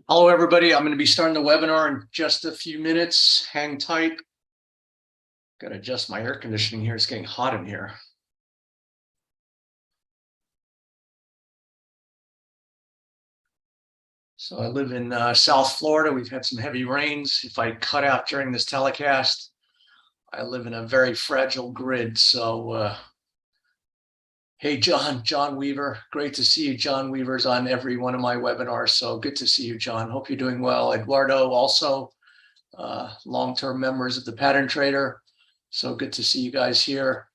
Hello, everybody. I'm going to be starting the webinar in just a few minutes. Hang tight. Got to adjust my air conditioning here. It's getting hot in here. So I live in South Florida. We've had some heavy rains. If I cut out during this telecast, I live in a very fragile grid. So, hey, John Weaver. Great to see you. John Weaver's on every one of my webinars. So good to see you, John. Hope you're doing well. Eduardo also, long-term members of the Pattern Trader. So good to see you guys here.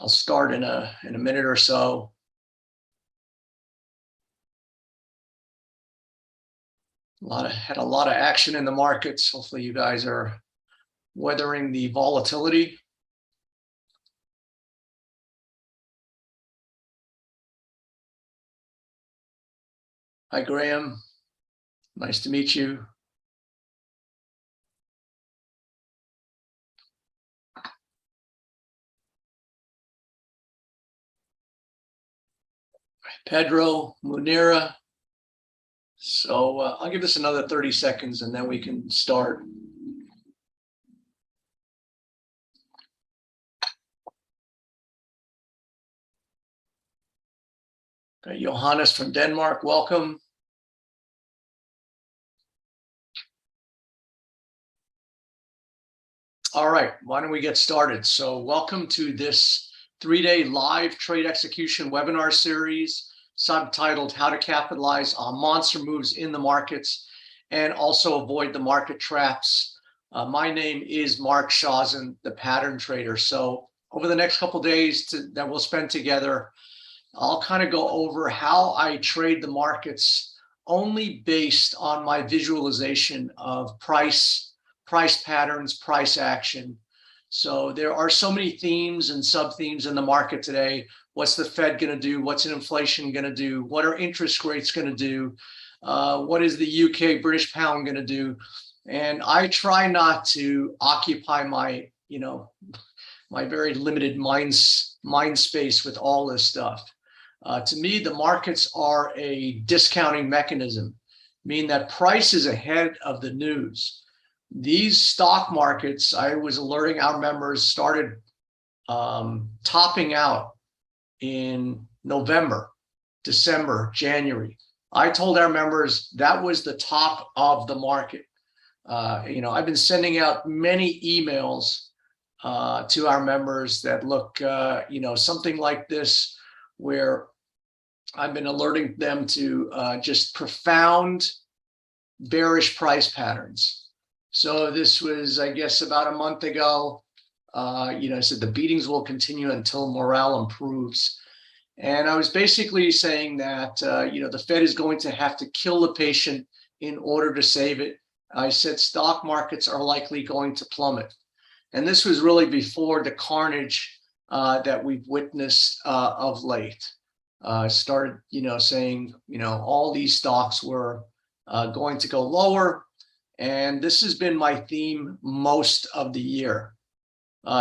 I'll start in a minute or so. Had a lot of action in the markets. Hopefully you guys are weathering the volatility. Hi, Graham. Nice to meet you. Pedro, Munira. So I'll give this another 30 seconds and then we can start. Okay, Johannes from Denmark, welcome. All right, why don't we get started? So welcome to this 3-day live trade execution webinar series subtitled How to Capitalize on Monster Moves in the Markets and Also Avoid the Market Traps. My name is Mark Shawson, the Pattern Trader. So over the next couple of days that we'll spend together, I'll kind of go over how I trade the markets only based on my visualization of price patterns, price action. So there are so many themes and sub-themes in the market today. What's the Fed going to do? What's inflation going to do? What are interest rates going to do? What is the UK British pound going to do? And I try not to occupy my, my very limited mind space with all this stuff. To me, the markets are a discounting mechanism, meaning that price is ahead of the news. These stock markets, I was alerting our members, started topping out in November, December, January. I told our members that was the top of the market. I've been sending out many emails to our members that look, something like this, where I've been alerting them to just profound bearish price patterns. So this was, I guess, about a month ago. I said the beatings will continue until morale improves. And I was basically saying that, the Fed is going to have to kill the patient in order to save it. I said stock markets are likely going to plummet. And this was really before the carnage that we've witnessed of late. Started, saying, all these stocks were going to go lower. And this has been my theme most of the year,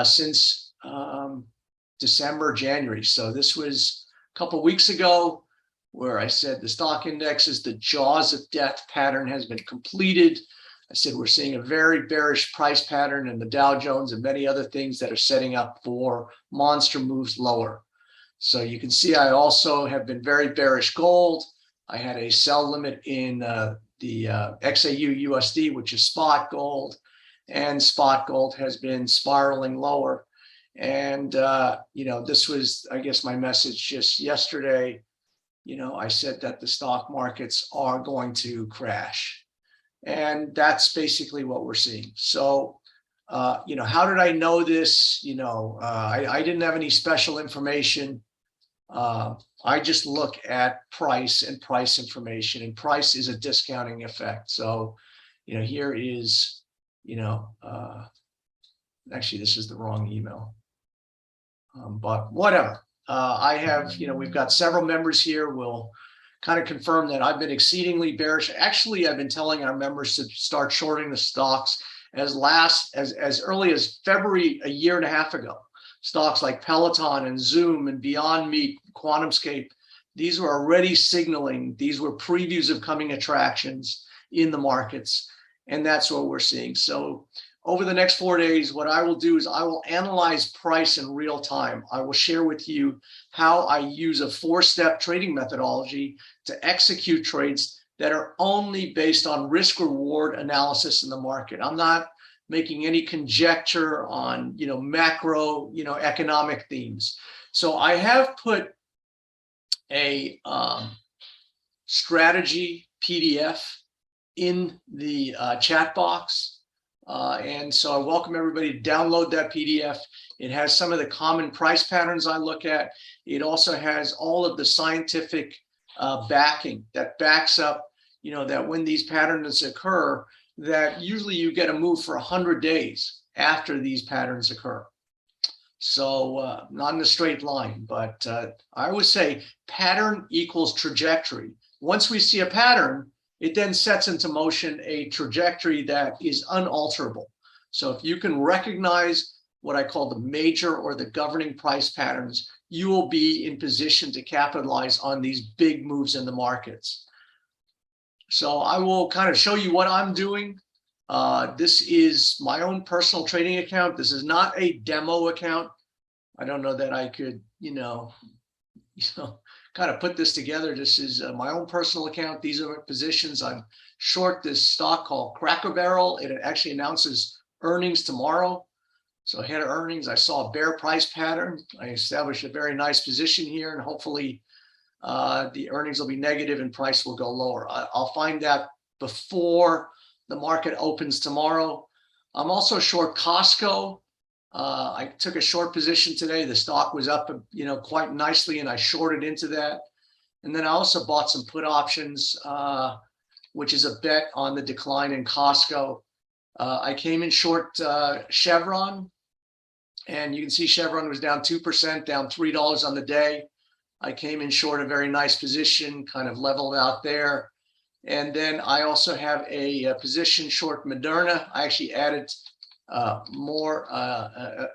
since December, January. So this was a couple of weeks ago where I said the stock indexes, the jaws of death pattern has been completed. I said we're seeing a very bearish price pattern in the Dow Jones and many other things that are setting up for monster moves lower. So you can see I also have been very bearish gold. I had a sell limit in the XAU USD, which is spot gold, and spot gold has been spiraling lower. And, this was, I guess, my message just yesterday. I said that the stock markets are going to crash. And that's basically what we're seeing. So, how did I know this? I didn't have any special information. I just look at price and price information, and price is a discounting effect. So, here is, actually, this is the wrong email, but whatever. I have, we've got several members here. We'll kind of confirm that I've been exceedingly bearish. Actually, I've been telling our members to start shorting the stocks as early as February, a year and a half ago. Stocks like Peloton and Zoom and Beyond Meat, QuantumScape, These were already signaling, these were previews of coming attractions in the markets. And that's what we're seeing. So over the next 4 days, what I will do is I will analyze price in real time. I will share with you how I use a 4-step trading methodology to execute trades that are only based on risk reward analysis in the market. I'm not making any conjecture on, macro, economic themes. So I have put a strategy PDF in the chat box. And so I welcome everybody to download that PDF. It has some of the common price patterns I look at. It also has all of the scientific backing that backs up, that when these patterns occur, that usually you get a move for 100 days after these patterns occur. So not in a straight line, but I would say pattern equals trajectory. Once we see a pattern, it then sets into motion a trajectory that is unalterable. So if you can recognize what I call the major or the governing price patterns, you will be in position to capitalize on these big moves in the markets. So I will kind of show you what I'm doing. This is my own personal trading account. This is not a demo account. I don't know that I could, kind of put this together. This is my own personal account. These are my positions. I'm short this stock called Cracker Barrel. It actually announces earnings tomorrow. So ahead of earnings, I saw a bear price pattern. I established a very nice position here, and hopefully the earnings will be negative and price will go lower. I'll find that before the market opens tomorrow. I'm also short Costco. I took a short position today. The stock was up, quite nicely, and I shorted into that. And then I also bought some put options, which is a bet on the decline in Costco. I came in short Chevron, and you can see Chevron was down 2%, down $3 on the day. I came in short a very nice position, kind of leveled out there. And then I also have a position short Moderna. I actually added more, I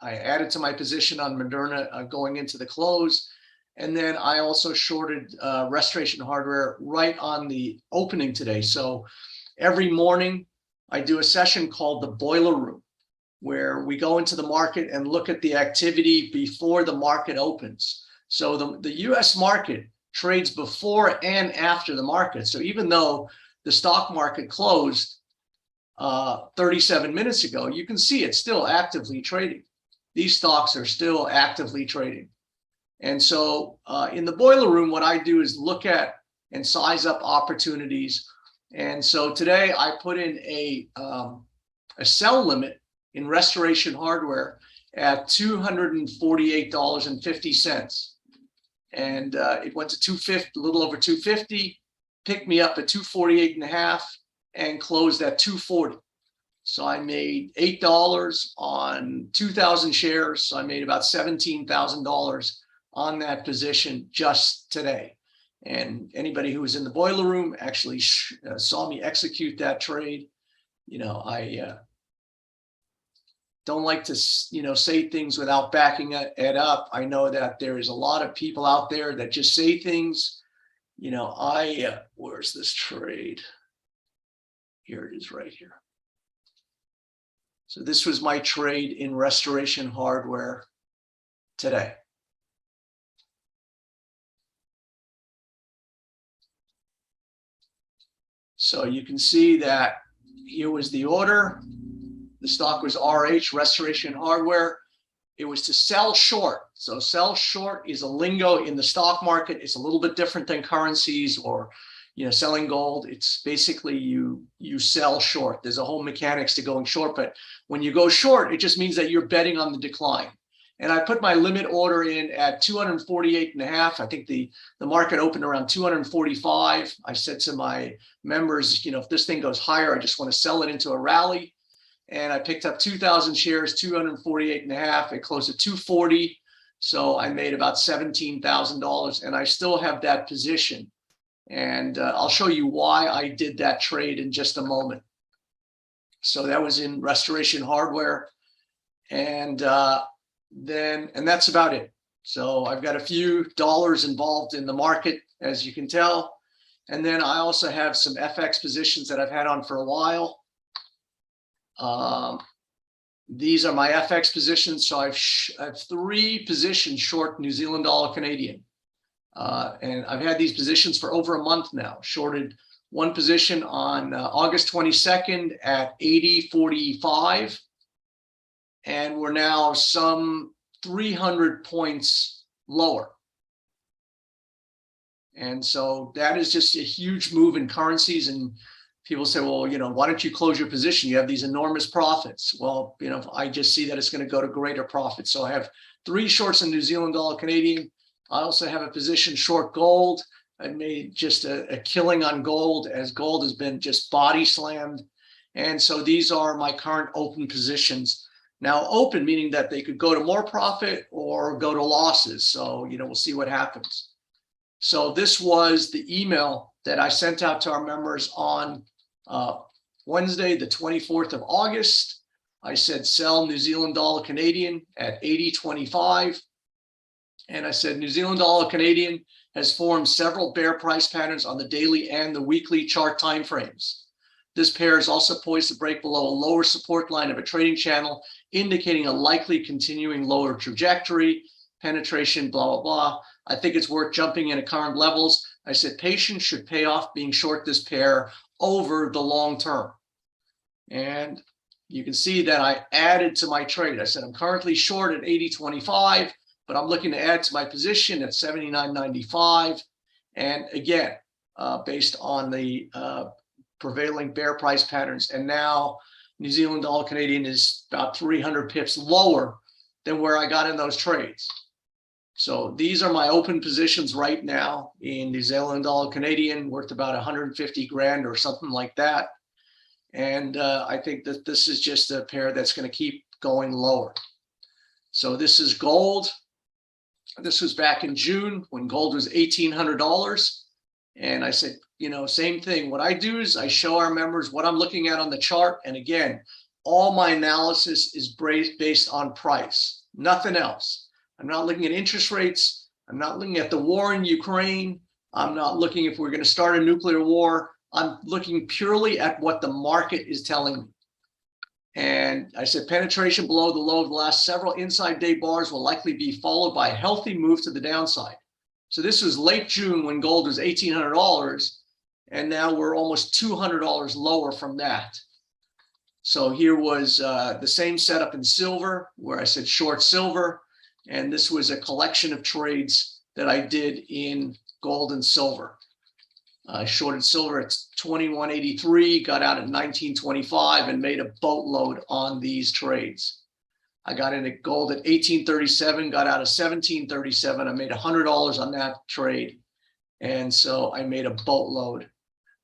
added to my position on Moderna going into the close. And then I also shorted Restoration Hardware right on the opening today. So every morning I do a session called the Boiler Room, where we go into the market and look at the activity before the market opens. So the US market trades before and after the market. So even though the stock market closed 37 minutes ago, you can see it's still actively trading. These stocks are still actively trading. And so in the Boiler Room, what I do is look at and size up opportunities. And so today I put in a sell limit in Restoration Hardware at $248.50. And it went to 250, a little over 250, picked me up at 248.5 and closed at 240. So I made $8 on 2,000 shares. So I made about $17,000 on that position just today. And anybody who was in the Boiler Room actually saw me execute that trade. I don't like to, say things without backing it up. I know that there is a lot of people out there that just say things. Where's this trade? Here it is right here. So this was my trade in Restoration Hardware today. So you can see that here was the order. The stock was RH, Restoration Hardware. It was to sell short. So sell short is a lingo in the stock market. It's a little bit different than currencies or, selling gold. It's basically you sell short. There's a whole mechanics to going short, but when you go short, it just means that you're betting on the decline. And I put my limit order in at 248.5. I think the market opened around 245. I said to my members, if this thing goes higher, I just want to sell it into a rally. And I picked up 2,000 shares, 248.5. It closed at 240. So I made about $17,000, and I still have that position. And I'll show you why I did that trade in just a moment. So that was in Restoration Hardware. And that's about it. So I've got a few dollars involved in the market, as you can tell. And then I also have some FX positions that I've had on for a while. These are my FX positions. So I have 3 positions short New Zealand dollar Canadian. And I've had these positions for over a month now. Shorted one position on August 22nd at 80.45. And we're now some 300 points lower. And so that is just a huge move in currencies. And people say, well, you know, why don't you close your position? You have these enormous profits. Well, you know, I just see that it's going to go to greater profits. So I have 3 shorts in New Zealand dollar Canadian. I also have a position short gold. I made just a killing on gold, as gold has been just body slammed. And so these are my current open positions. Now open, meaning that they could go to more profit or go to losses. So, you know, we'll see what happens. So this was the email that I sent out to our members on Wednesday, the 24th of August. I said, sell New Zealand dollar Canadian at 80.25. And I said, New Zealand dollar Canadian has formed several bear price patterns on the daily and the weekly chart timeframes. This pair is also poised to break below a lower support line of a trading channel, indicating a likely continuing lower trajectory, penetration, blah, blah, blah. I think it's worth jumping in at current levels. I said, patience should pay off being short this pair over the long term. And you can see that I added to my trade. I said, I'm currently short at 80.25, but I'm looking to add to my position at 79.95. And again, based on the prevailing bear price patterns. And now New Zealand dollar Canadian is about 300 pips lower than where I got in those trades. So these are my open positions right now in New Zealand dollar Canadian, worth about 150 grand or something like that. And I think that this is just a pair that's going to keep going lower. So this is gold. This was back in June when gold was $1,800. And I said, you know, same thing. What I do is I show our members what I'm looking at on the chart. And again, all my analysis is based on price, nothing else. I'm not looking at interest rates. I'm not looking at the war in Ukraine. I'm not looking if we're going to start a nuclear war. I'm looking purely at what the market is telling me. And I said penetration below the low of the last several inside day bars will likely be followed by a healthy move to the downside. So this was late June when gold was $1,800, and now we're almost $200 lower from that. So here was the same setup in silver, where I said short silver, and this was a collection of trades that I did in gold and silver. I shorted silver at 21.83, got out at 19.25, and made a boatload on these trades. I got into gold at 18.37, got out at 17.37. I made $100 on that trade. And so I made a boatload.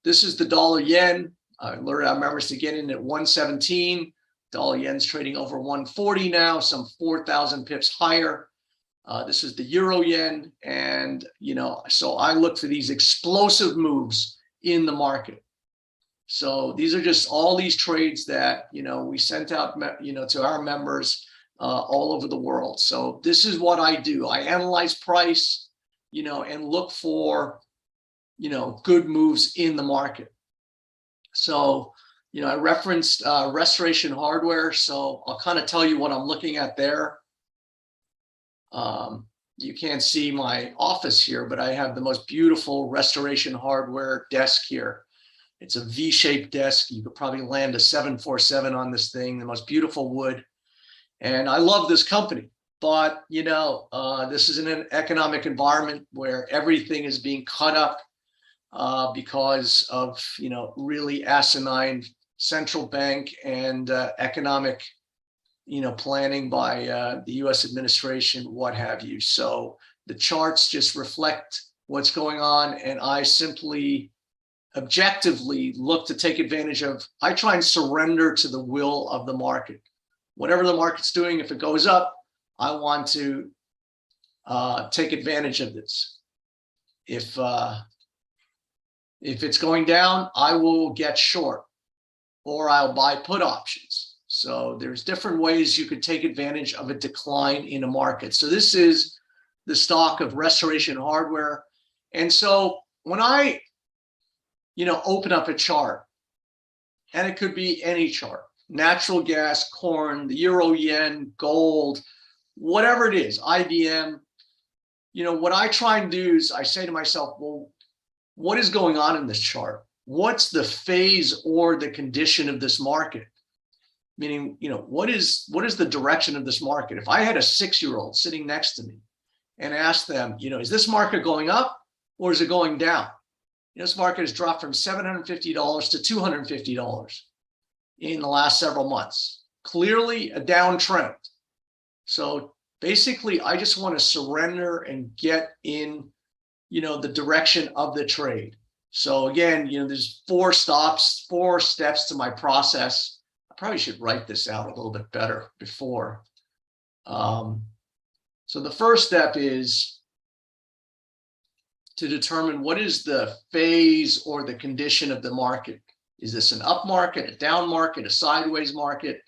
This is the dollar yen. I alerted our members to get in at 117. Dollar yen's trading over 140 now, some 4,000 pips higher. This is the euro yen. And, you know, so I look for these explosive moves in the market. So these are just all these trades that, you know, we sent out, you know, to our members all over the world. So this is what I do. I analyze price, you know, and look for, you know, good moves in the market. So, you know, I referenced Restoration Hardware. So I'll kind of tell you what I'm looking at there. You can't see my office here, but I have the most beautiful Restoration Hardware desk here. It's a V-shaped desk. You could probably land a 747 on this thing, the most beautiful wood. And I love this company, but, you know, this is in an economic environment where everything is being cut up because of, you know, really asinine central bank and economic, you know, planning by the US administration, what have you. So the charts just reflect what's going on. And I simply objectively look to take advantage of, I try and surrender to the will of the market. Whatever the market's doing, if it goes up, I want to take advantage of this. If it's going down, I will get short or I'll buy put options. So there's different ways you could take advantage of a decline in a market. So this is the stock of Restoration Hardware. And so when I, open up a chart, and it could be any chart, natural gas, corn, the euro, yen, gold, whatever it is, IBM, what I try and do is I say to myself, well, what is going on in this chart? What's the phase or the condition of this market? Meaning, what is the direction of this market? If I had a 6-year-old sitting next to me and asked them, is this market going up or is it going down? This market has dropped from $750 to $250 in the last several months. Clearly a downtrend. So basically, I just want to surrender and get in, the direction of the trade. So again, there's 4 steps to my process. I probably should write this out a little bit better before. So the first step is to determine what is the phase or the condition of the market. Is this an up market, a down market, a sideways market?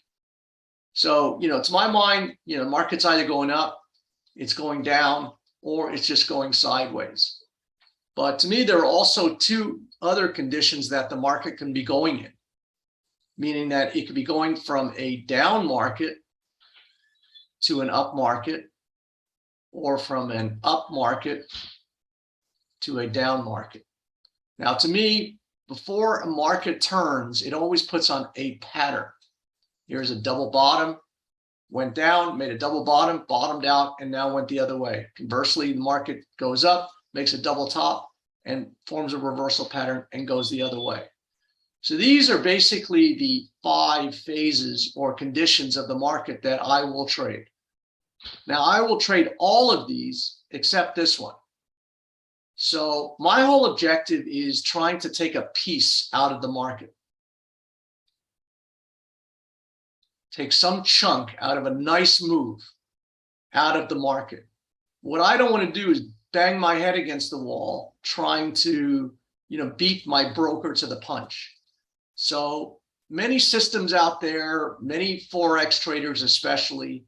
So, to my mind, the market's either going up, it's going down, or it's just going sideways. But to me, there are also 2 other conditions that the market can be going in, meaning that it could be going from a down market to an up market, or from an up market to a down market. Now, to me, before a market turns, it always puts on a pattern. Here's a double bottom, went down, made a double bottom, bottomed out, and now went the other way. Conversely, the market goes up, makes a double top, and forms a reversal pattern and goes the other way. So these are basically the 5 phases or conditions of the market that I will trade. Now, I will trade all of these except this one. So my whole objective is trying to take a piece out of the market. Take some chunk out of a nice move out of the market. What I don't want to do is bang my head against the wall trying to, beat my broker to the punch. So many systems out there, many Forex traders especially,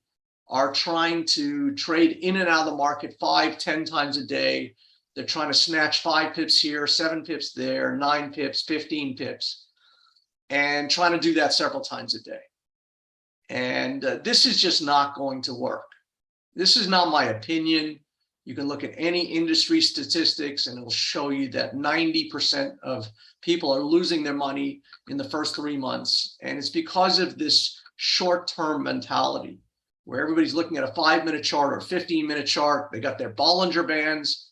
are trying to trade in and out of the market 5-10 times a day. They're trying to snatch 5 pips here, 7 pips there, 9 pips, 15 pips, and trying to do that several times a day. And this is just not going to work. This is not my opinion. You can look at any industry statistics and it'll show you that 90% of people are losing their money in the first 3 months. And it's because of this short-term mentality where everybody's looking at a 5-minute chart or 15-minute chart. They got their Bollinger Bands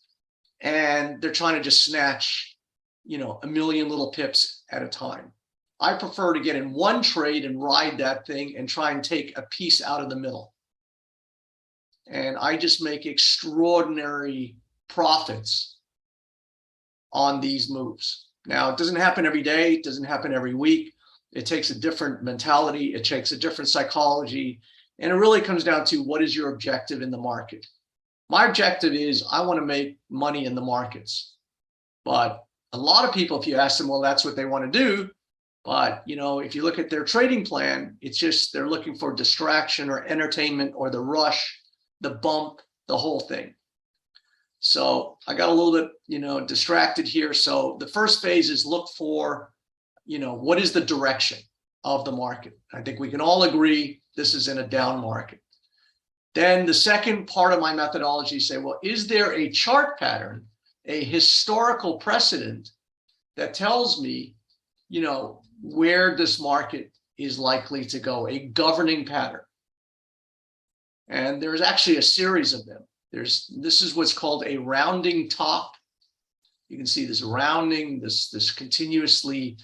and they're trying to just snatch, a million little pips at a time. I prefer to get in one trade and ride that thing and try and take a piece out of the middle. And I just make extraordinary profits on these moves. Now, it doesn't happen every day. It doesn't happen every week. It takes a different mentality. It takes a different psychology. And it really comes down to what is your objective in the market? My objective is I want to make money in the markets. But a lot of people, if you ask them, well, that's what they want to do. But, if you look at their trading plan, it's just they're looking for distraction or entertainment or the rush, the bump, the whole thing. So I got a little bit, distracted here. So the first phase is look for, what is the direction of the market? I think we can all agree this is in a down market. Then the second part of my methodology say, well, is there a chart pattern, a historical precedent that tells me, where this market is likely to go, a governing pattern? And there's actually a series of them. This is what's called a rounding top. You can see this rounding, this continuously,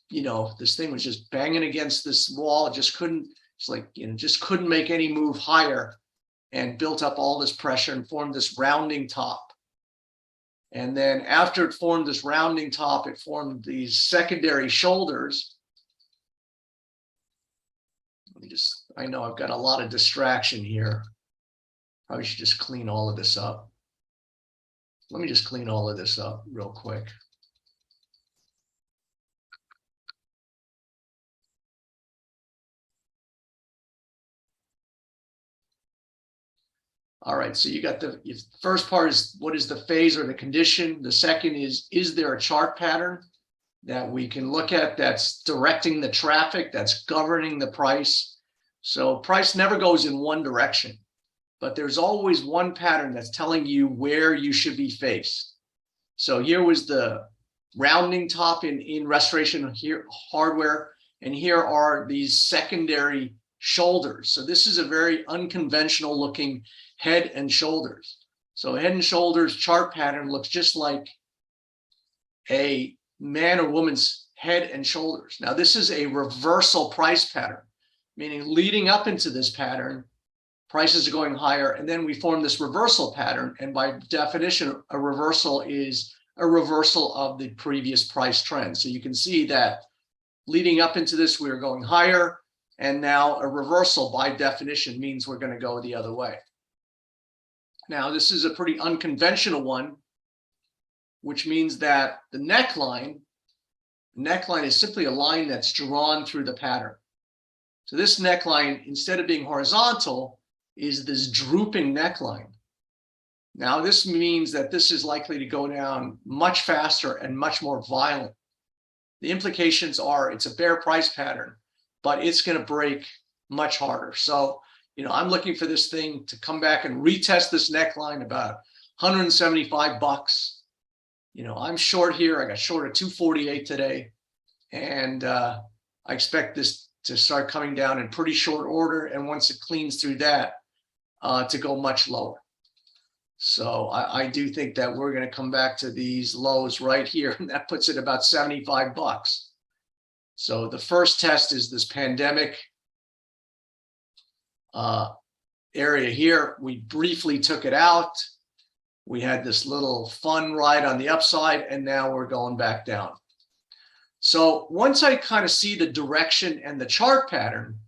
this thing was just banging against this wall. It just couldn't, it's like, just couldn't make any move higher and built up all this pressure and formed this rounding top. And then after it formed this rounding top, it formed these secondary shoulders. I know I've got a lot of distraction here. Probably should just clean all of this up. Let me just clean all of this up real quick. All right, so you got the first part is what is the phase or the condition? The second is there a chart pattern that we can look at that's directing the traffic, that's governing the price? So price never goes in one direction, but there's always one pattern that's telling you where you should be faced. So here was the rounding top in restoration here hardware, and here are these secondary shoulders. So this is a very unconventional looking head and shoulders. So head and shoulders chart pattern looks just like a man or woman's head and shoulders. Now this is a reversal price pattern, meaning leading up into this pattern, prices are going higher, and then we form this reversal pattern. And by definition, a reversal is a reversal of the previous price trend. So you can see that leading up into this, we were going higher, and now a reversal by definition means we're going to go the other way. Now, this is a pretty unconventional one, which means that the neckline is simply a line that's drawn through the pattern. So this neckline, instead of being horizontal, is this drooping neckline. Now, this means that this is likely to go down much faster and much more violent. The implications are it's a bear price pattern, but it's going to break much harder. So, I'm looking for this thing to come back and retest this neckline about 175 bucks. I'm short here. I got short at 248 today, and I expect this to start coming down in pretty short order. And once it cleans through that, to go much lower. So I do think that we're going to come back to these lows right here, and that puts it about 75 bucks. So the first test is this pandemic area here. We briefly took it out. We had this little fun ride on the upside, and now we're going back down. So once I kind of see the direction and the chart pattern,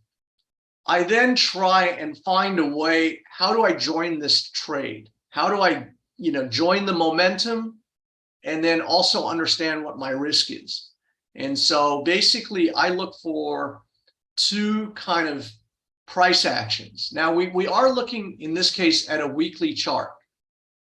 I then try and find a way, how do I join this trade? How do I, join the momentum and then also understand what my risk is? And so basically I look for two kind of price actions. Now we are looking in this case at a weekly chart.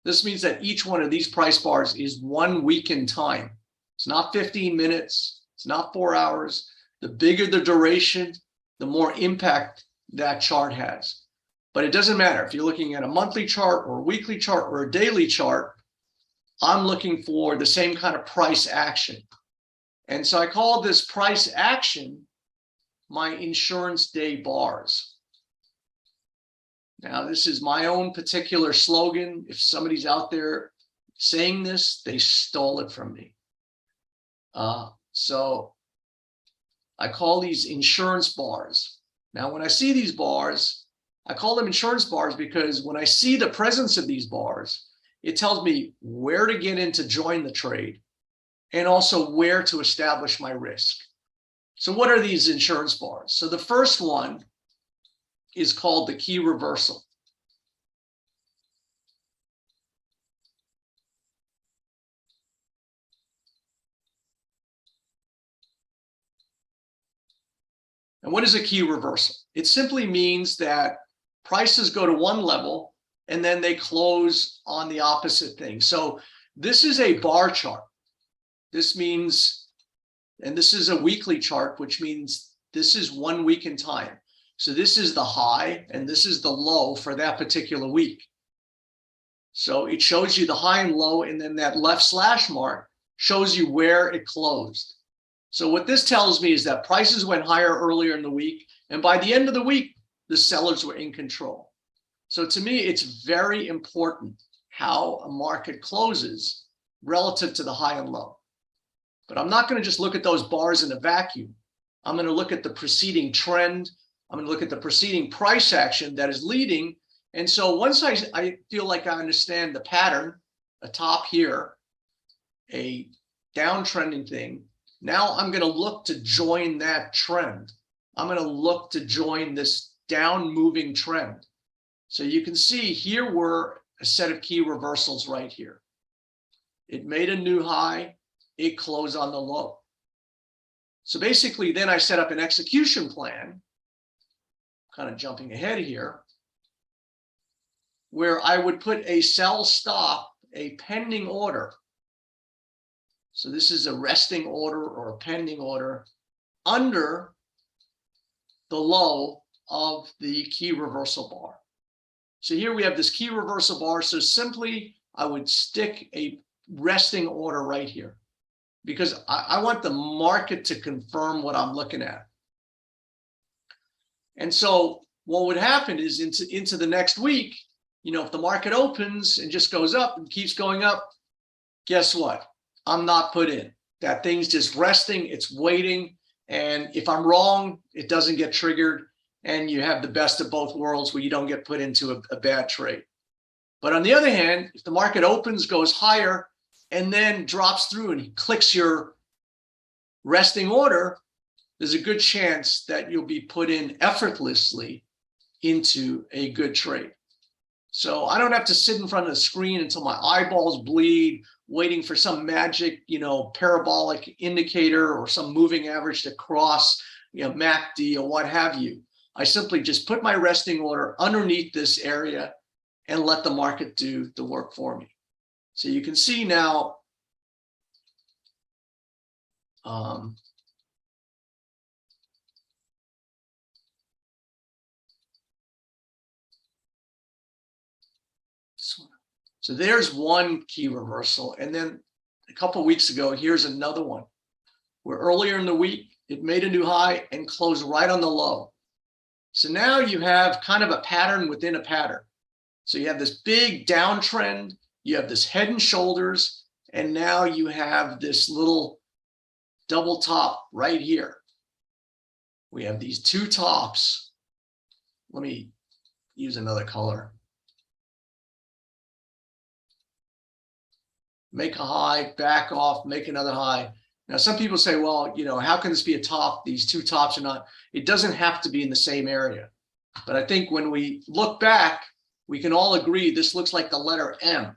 This means that each one of these price bars is 1 week in time. It's not 15 minutes. It's not 4 hours. The bigger the duration, the more impact that chart has. But it doesn't matter if you're looking at a monthly chart or a weekly chart or a daily chart. I'm looking for the same kind of price action. And so I call this price action my insurance day bars. Now, this is my own particular slogan. If somebody's out there saying this, they stole it from me. So I call these insurance bars. Now, when I see these bars, I call them insurance bars because when I see the presence of these bars, it tells me where to get in to join the trade and also where to establish my risk. So what are these insurance bars? So the first one is called the key reversal. And what is a key reversal? It simply means that prices go to one level and then they close on the opposite thing. So this is a bar chart. This means, and this is a weekly chart, which means this is 1 week in time. So this is the high and this is the low for that particular week. So it shows you the high and low, and then that left slash mark shows you where it closed. So what this tells me is that prices went higher earlier in the week, and by the end of the week, the sellers were in control. So to me, it's very important how a market closes relative to the high and low. But I'm not going to just look at those bars in a vacuum. I'm going to look at the preceding trend. I'm going to look at the preceding price action that is leading. And so once I feel like I understand the pattern, a top here, a downtrending thing, now I'm going to look to join that trend. I'm going to look to join this down moving trend. So you can see here were a set of key reversals right here. It made a new high. It closed on the low. So basically, then I set up an execution plan, kind of jumping ahead here. where I would put a sell stop, a pending order. So this is a resting order or a pending order under the low of the key reversal bar. So here we have this key reversal bar. So simply I would stick a resting order right here because I want the market to confirm what I'm looking at. And so what would happen is into the next week, you know, if the market opens and just goes up and keeps going up, guess what? I'm not put in. That thing's just resting, it's waiting. And if I'm wrong, it doesn't get triggered. And you have the best of both worlds where you don't get put into a bad trade. But on the other hand, if the market opens, goes higher, and then drops through and clicks your resting order, there's a good chance that you'll be put in effortlessly into a good trade. So I don't have to sit in front of the screen until my eyeballs bleed, waiting for some magic, you know, parabolic indicator or some moving average to cross, you know, MACD or what have you. I simply just put my resting order underneath this area and let the market do the work for me. So you can see now, so there's one key reversal. And then a couple of weeks ago, here's another one where earlier in the week, it made a new high and closed right on the low. So now you have kind of a pattern within a pattern. So you have this big downtrend, you have this head and shoulders, and now you have this little double top right here. We have these two tops. Let me use another color. Make a high, back off, make another high. Now, some people say, well, you know, how can this be a top? These two tops are not. It doesn't have to be in the same area. But I think when we look back, we can all agree this looks like the letter M.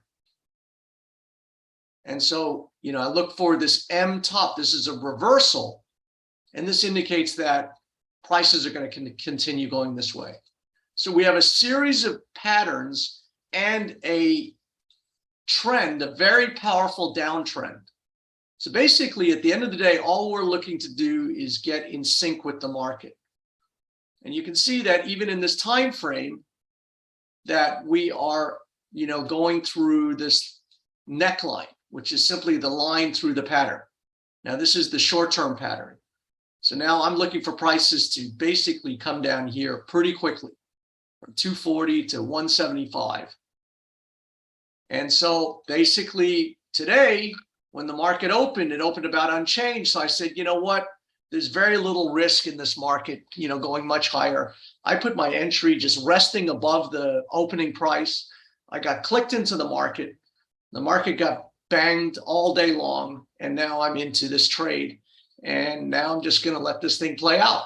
And so, you know, I look for this M top. This is a reversal. And this indicates that prices are going to continue going this way. So we have a series of patterns and a trend, a very powerful downtrend. So basically, at the end of the day, all we're looking to do is get in sync with the market. And you can see that even in this time frame, that we are, you know, going through this neckline, which is simply the line through the pattern. Now, this is the short-term pattern. So now I'm looking for prices to basically come down here pretty quickly, from 240 to 175. And so basically today, when the market opened, it opened about unchanged. So I said, you know what? There's very little risk in this market, you know, going much higher. I put my entry just resting above the opening price. I got clicked into the market. The market got banged all day long. And now I'm into this trade. And now I'm just going to let this thing play out.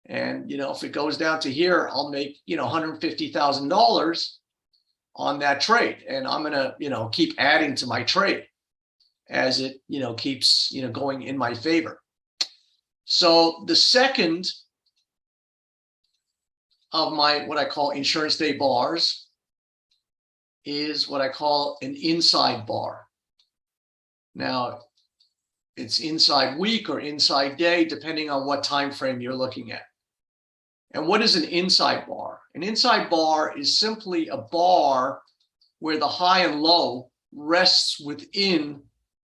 And, you know, if it goes down to here, I'll make, you know, $150,000 on that trade. And I'm going to, you know, keep adding to my trade as it, you know, keeps, you know, going in my favor. So the second of my, what I call insurance day bars is what I call an inside bar. Now, it's inside week or inside day, depending on what time frame you're looking at. And what is an inside bar? An inside bar is simply a bar where the high and low rests within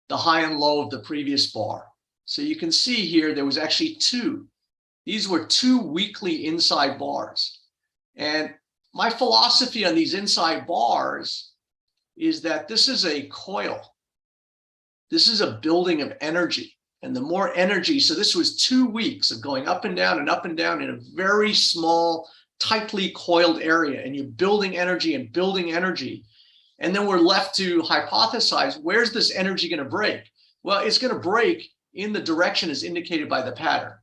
the high and low of the previous bar. So you can see here, there was actually two. These were two weekly inside bars. And my philosophy on these inside bars is that this is a coil. This is a building of energy. And the more energy, so this was 2 weeks of going up and down in a very small, tightly coiled area. And you're building energy and building energy. And then we're left to hypothesize, where's this energy going to break? Well, it's going to break in the direction as indicated by the pattern.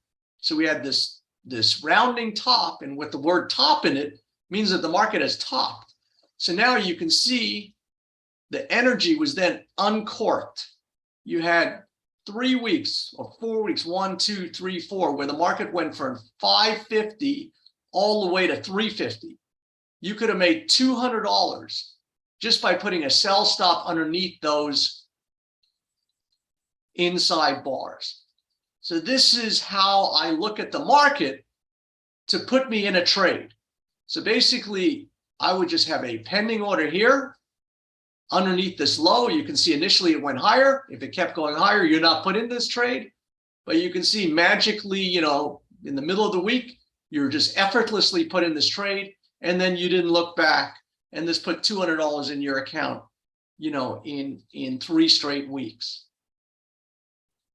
So we had this rounding top, and with the word top in it means that the market has topped. So now you can see the energy was then uncorked. You had 3 weeks or 4 weeks, 1, 2, 3, 4, where the market went from 550 all the way to 350. you could have made $200 just by putting a sell stop underneath those inside bars. So this is how I look at the market to put me in a trade. So basically, I would just have a pending order here underneath this low. You can see initially it went higher. If it kept going higher, you're not put in this trade. But you can see magically, you know, in the middle of the week, you're just effortlessly put in this trade, and then you didn't look back, and this put $200 in your account, you know, in 3 straight weeks.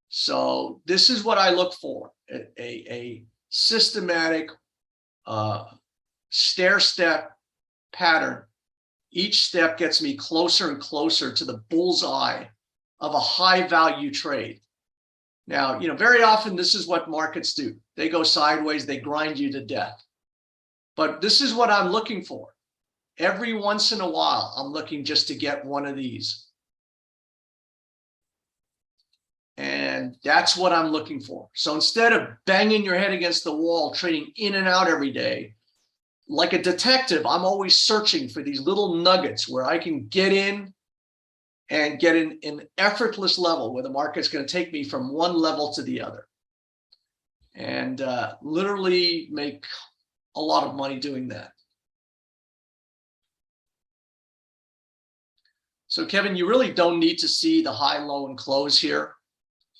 So this is what I look for, a systematic stair-step pattern. Each step gets me closer and closer to the bullseye of a high value trade. Now, you know, very often this is what markets do. They go sideways, they grind you to death. But this is what I'm looking for. Every once in a while, I'm looking just to get one of these. And that's what I'm looking for. So instead of banging your head against the wall, trading in and out every day, like a detective, I'm always searching for these little nuggets where I can get in and get in an effortless level where the market's going to take me from one level to the other, and literally make a lot of money doing that. So Kevin, you really don't need to see the high, low, and close here.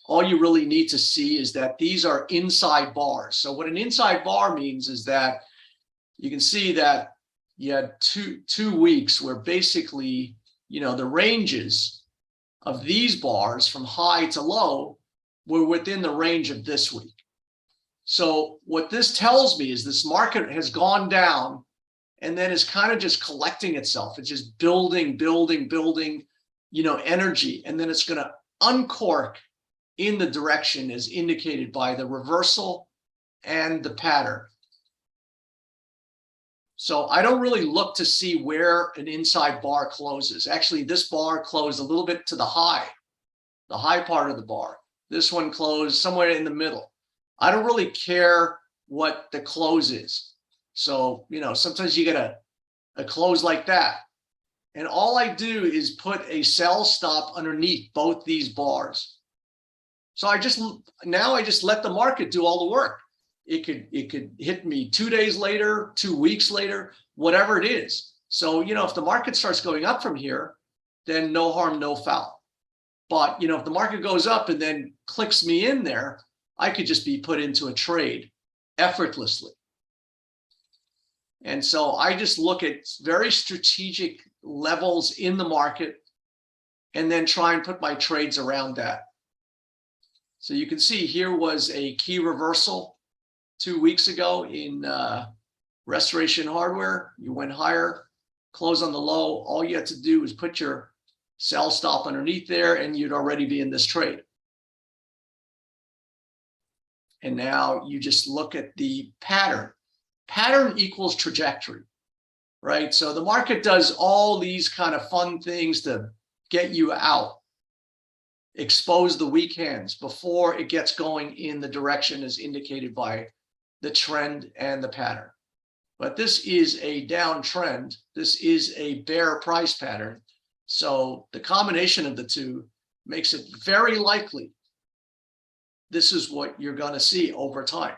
All you really need to see is that these are inside bars. So what an inside bar means is that you can see that you had two weeks where basically, you know, the ranges of these bars from high to low were within the range of this week. So what this tells me is this market has gone down and then is kind of just collecting itself. It's just building, you know, energy. And then it's going to uncork in the direction as indicated by the reversal and the pattern. So I don't really look to see where an inside bar closes. Actually, this bar closed a little bit to the high part of the bar. This one closed somewhere in the middle. I don't really care what the close is. So, you know, sometimes you get a close like that. And all I do is put a sell stop underneath both these bars. So now I just let the market do all the work. It could hit me 2 days later, 2 weeks later, whatever it is. So, you know, if the market starts going up from here, then no harm, no foul. But, you know, if the market goes up and then clicks me in there, I could just be put into a trade effortlessly. And so I just look at very strategic levels in the market and then try and put my trades around that. So you can see here was a key reversal 2 weeks ago in Restoration Hardware. You went higher, close on the low. All you had to do was put your sell stop underneath there and you'd already be in this trade. And now you just look at the pattern. Pattern equals trajectory, right? So the market does all these kind of fun things to get you out, expose the weak hands before it gets going in the direction as indicated by the trend and the pattern. But this is a downtrend. This is a bear price pattern. So the combination of the two makes it very likely this is what you're going to see over time.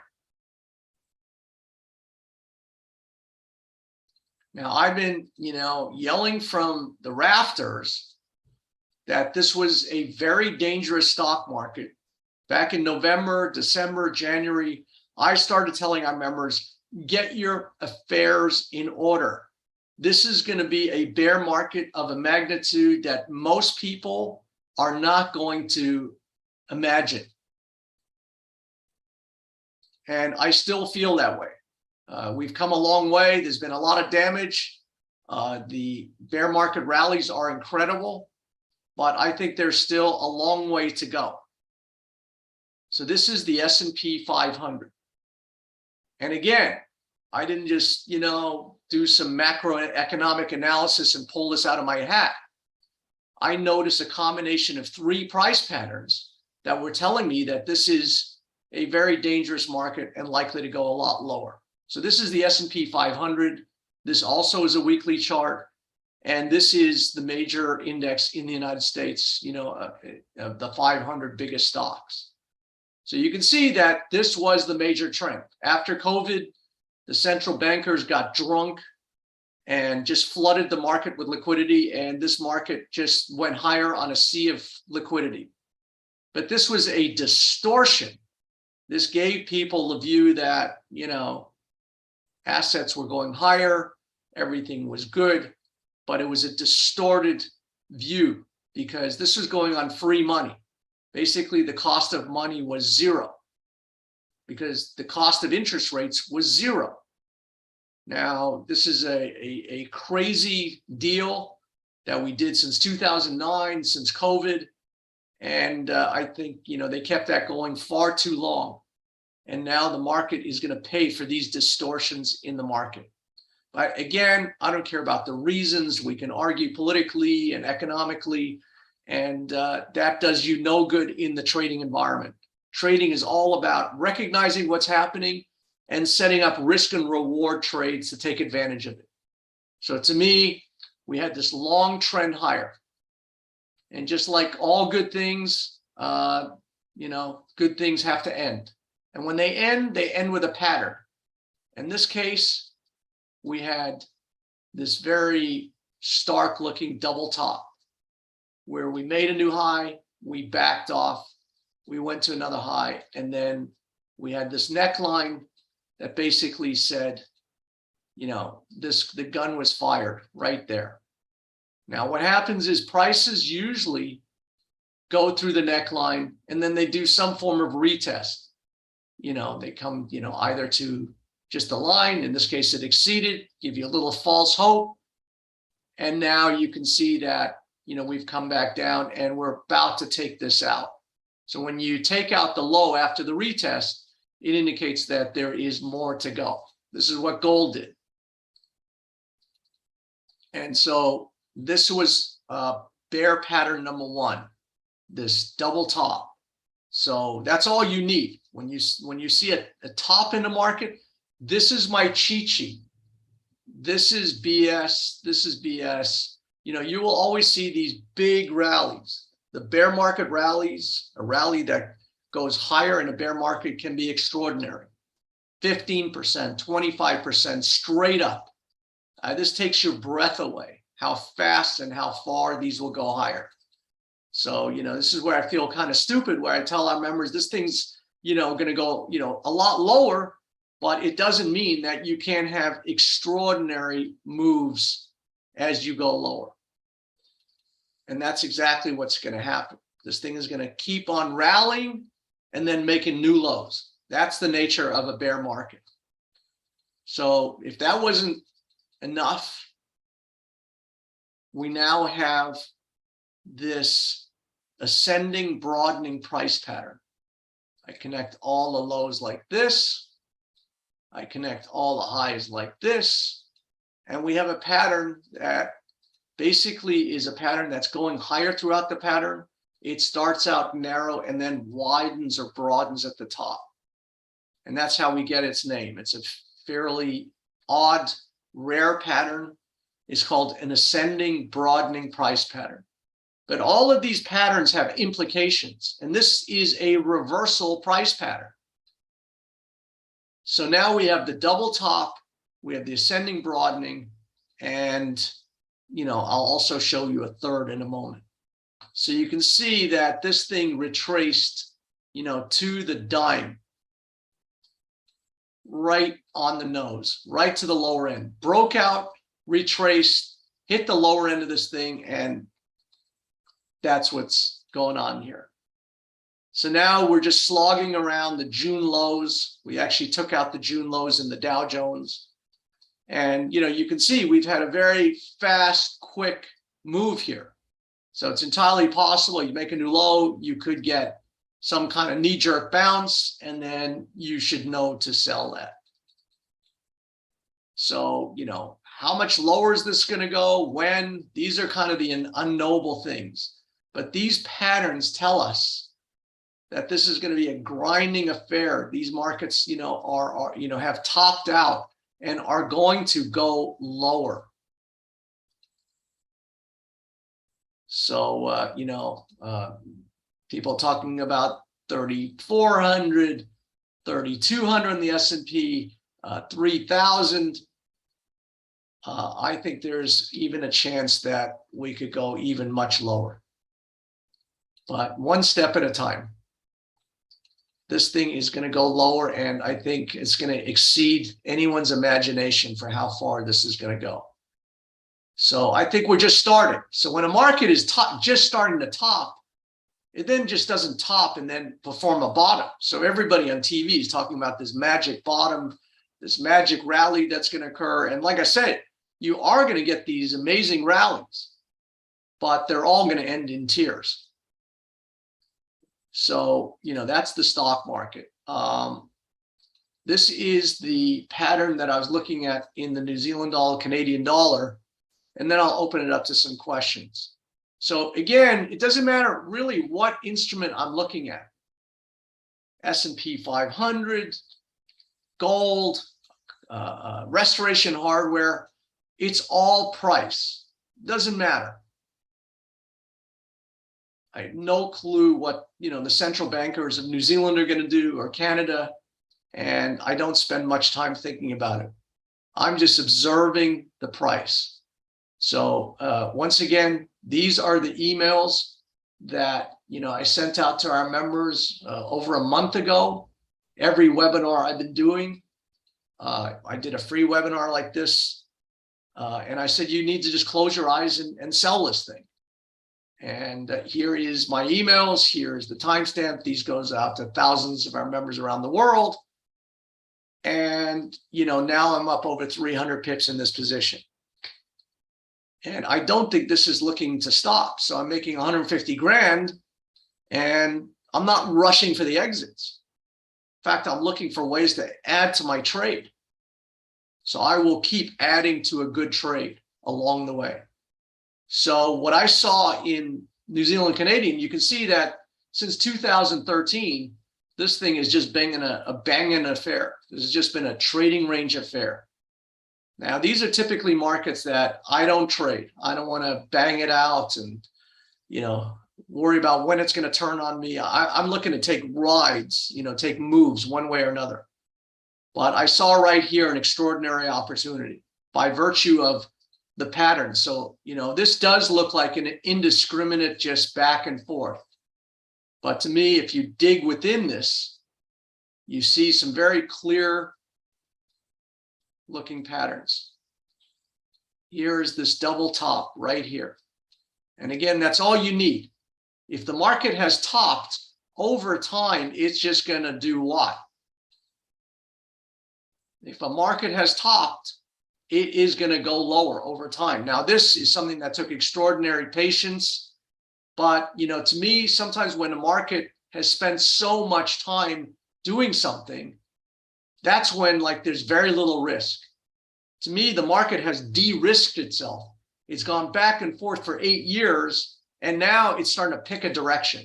Now, I've been, you know, yelling from the rafters that this was a very dangerous stock market. Back in November, December, January, I started telling our members, get your affairs in order. This is going to be a bear market of a magnitude that most people are not going to imagine. And I still feel that way. We've come a long way. There's been a lot of damage. The bear market rallies are incredible, but I think there's still a long way to go. So this is the S&P 500. And again, I didn't just, you know, do some macroeconomic analysis and pull this out of my hat. I noticed a combination of 3 price patterns that were telling me that this is a very dangerous market and likely to go a lot lower. So this is the S&P 500. This also is a weekly chart. And this is the major index in the United States, of the 500 biggest stocks. So you can see that this was the major trend. After COVID, the central bankers got drunk and just flooded the market with liquidity, and this market just went higher on a sea of liquidity. But this was a distortion. This gave people the view that, assets were going higher, everything was good, but it was a distorted view because this was going on free money. Basically, the cost of money was zero because the cost of interest rates was zero. Now, this is a crazy deal that we did since 2009, since COVID. And I think, they kept that going far too long. And now the market is going to pay for these distortions in the market. But again, I don't care about the reasons. We can argue politically and economically, and that does you no good in the trading environment. Trading is all about recognizing what's happening and setting up risk and reward trades to take advantage of it. So to me, we had this long trend higher. And just like all good things, good things have to end. And when they end with a pattern. In this case, we had this very stark looking double top where we made a new high, we backed off, we went to another high, and then we had this neckline that basically said, the gun was fired right there. Now, what happens is prices usually go through the neckline and then they do some form of retest. They come, either to just the line, in this case, it exceeded, give you a little false hope. And now you can see that, we've come back down and we're about to take this out. So when you take out the low after the retest, it indicates that there is more to go. This is what gold did. And so this was bear pattern number one, this double top. So that's all you need. When you see a top in the market, this is my cheat sheet. This is BS. This is BS. You will always see these big rallies. The bear market rallies, a rally that goes higher in a bear market can be extraordinary. 15%, 25% straight up. This takes your breath away, how fast and how far these will go higher. So, this is where I feel kind of stupid, where I tell our members this thing's, going to go, a lot lower, but it doesn't mean that you can't have extraordinary moves as you go lower. And that's exactly what's going to happen. This thing is going to keep on rallying and then making new lows. That's the nature of a bear market. So if that wasn't enough, we now have this ascending, broadening price pattern. I connect all the lows like this. I connect all the highs like this. And we have a pattern that basically is a pattern that's going higher throughout the pattern. It starts out narrow and then widens or broadens at the top. And that's how we get its name. It's a fairly odd, rare pattern. It's called an ascending, broadening price pattern. But all of these patterns have implications, and this is a reversal price pattern. So now we have the double top, we have the ascending, broadening, and I'll also show you a third in a moment. So you can see that this thing retraced, to the dime, right on the nose, right to the lower end, broke out, retraced, hit the lower end of this thing, and that's what's going on here. So now we're just slogging around the June lows. We actually took out the June lows in the Dow Jones. And, you can see we've had a very fast, quick move here. So it's entirely possible you make a new low, you could get some kind of knee-jerk bounce, and then you should know to sell that. So, how much lower is this going to go? When? These are kind of the unknowable things. But these patterns tell us that this is going to be a grinding affair. These markets, have topped out and are going to go lower. So, people talking about 3,400, 3,200 in the S&P, 3,000. I think there's even a chance that we could go even much lower. But one step at a time. This thing is going to go lower, and I think it's going to exceed anyone's imagination for how far this is going to go. So I think we're just starting. So when a market is just starting to top, it then just doesn't top and then perform a bottom. So everybody on TV is talking about this magic bottom, this magic rally that's going to occur. And like I said, you are going to get these amazing rallies, but they're all going to end in tears. So, that's the stock market. This is the pattern that I was looking at in the New Zealand dollar, Canadian dollar, and then I'll open it up to some questions. So again, it doesn't matter really what instrument I'm looking at. S&P 500, gold, restoration hardware, it's all price. Doesn't matter. I have no clue what the central bankers of New Zealand are going to do, or Canada, and I don't spend much time thinking about it. I'm just observing the price. So once again, these are the emails that I sent out to our members over a month ago. Every webinar I've been doing, I did a free webinar like this, and I said you need to just close your eyes and sell this thing. And here is my emails. Here's the timestamp. These goes out to thousands of our members around the world. And, now I'm up over 300 pips in this position. And I don't think this is looking to stop. So I'm making 150 grand and I'm not rushing for the exits. In fact, I'm looking for ways to add to my trade. So I will keep adding to a good trade along the way. So what I saw in New Zealand Canadian, you can see that since 2013, this thing is just banging a banging affair. This has just been a trading range affair. Now, these are typically markets that I don't trade. I don't want to bang it out and, worry about when it's going to turn on me. I'm looking to take rides, take moves one way or another. But I saw right here an extraordinary opportunity by virtue of the pattern. So, this does look like an indiscriminate just back and forth. But to me, if you dig within this, you see some very clear looking patterns. Here's this double top right here. And again, that's all you need. If the market has topped over time, it's just going to do what? If a market has topped, it is going to go lower over time. Now, this is something that took extraordinary patience. But, to me, sometimes when a market has spent so much time doing something, that's when there's very little risk. To me, the market has de-risked itself. It's gone back and forth for 8 years, and now it's starting to pick a direction.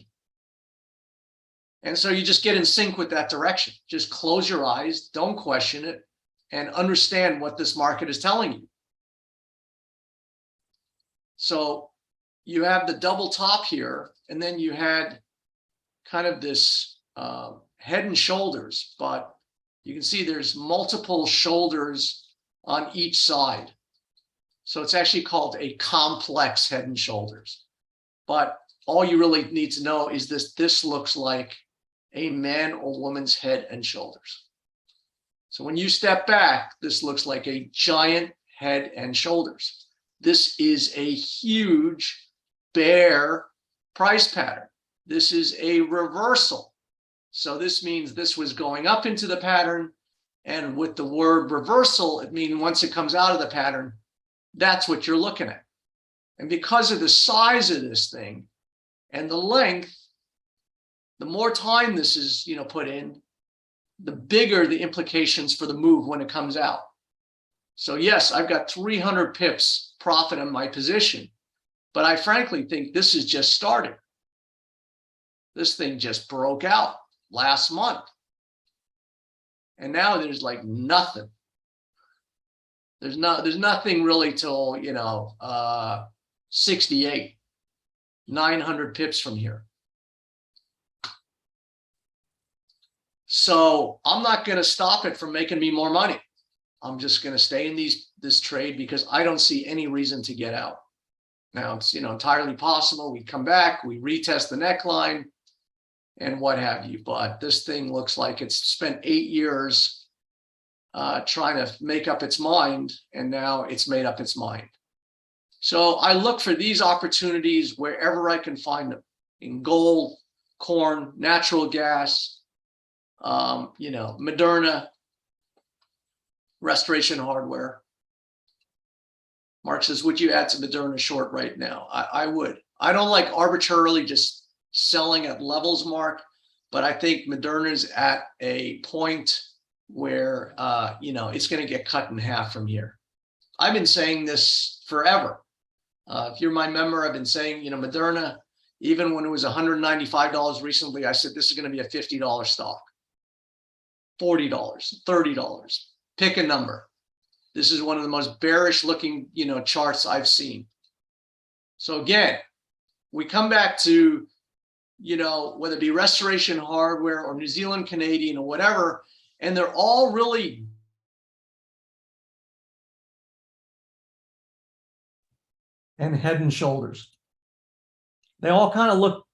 And so you just get in sync with that direction. Just close your eyes, don't question it, and understand what this market is telling you. So you have the double top here, and then you had kind of this head and shoulders, but you can see there's multiple shoulders on each side. So it's actually called a complex head and shoulders. But all you really need to know is this looks like a man or woman's head and shoulders. So when you step back, this looks like a giant head and shoulders. This is a huge bear price pattern. This is a reversal. So this means this was going up into the pattern. And with the word reversal, it means once it comes out of the pattern, that's what you're looking at. And because of the size of this thing and the length, the more time this is, put in, the bigger the implications for the move when it comes out. So yes, I've got 300 pips profit on my position, but I frankly think this is just starting. This thing just broke out last month. And now there's nothing. There's nothing really till, 68, 900 pips from here. So I'm not going to stop it from making me more money. I'm just going to stay in this trade because I don't see any reason to get out. Now it's, entirely possible we come back, we retest the neckline and what have you. But this thing looks like it's spent 8 years trying to make up its mind, and now it's made up its mind. So I look for these opportunities wherever I can find them, in gold, corn, natural gas, Moderna, Restoration Hardware. Mark says, would you add to Moderna short right now? I would. I don't like arbitrarily just selling at levels, Mark, but I think Moderna is at a point where, it's going to get cut in half from here. I've been saying this forever. If you're my member, I've been saying, Moderna, even when it was $195 recently, I said, this is going to be a $50 stock. $40, $30, pick a number. This is one of the most bearish looking, charts I've seen. So again, we come back to, whether it be Restoration Hardware or New Zealand Canadian or whatever, and they're all really and Head and Shoulders. They all kind of look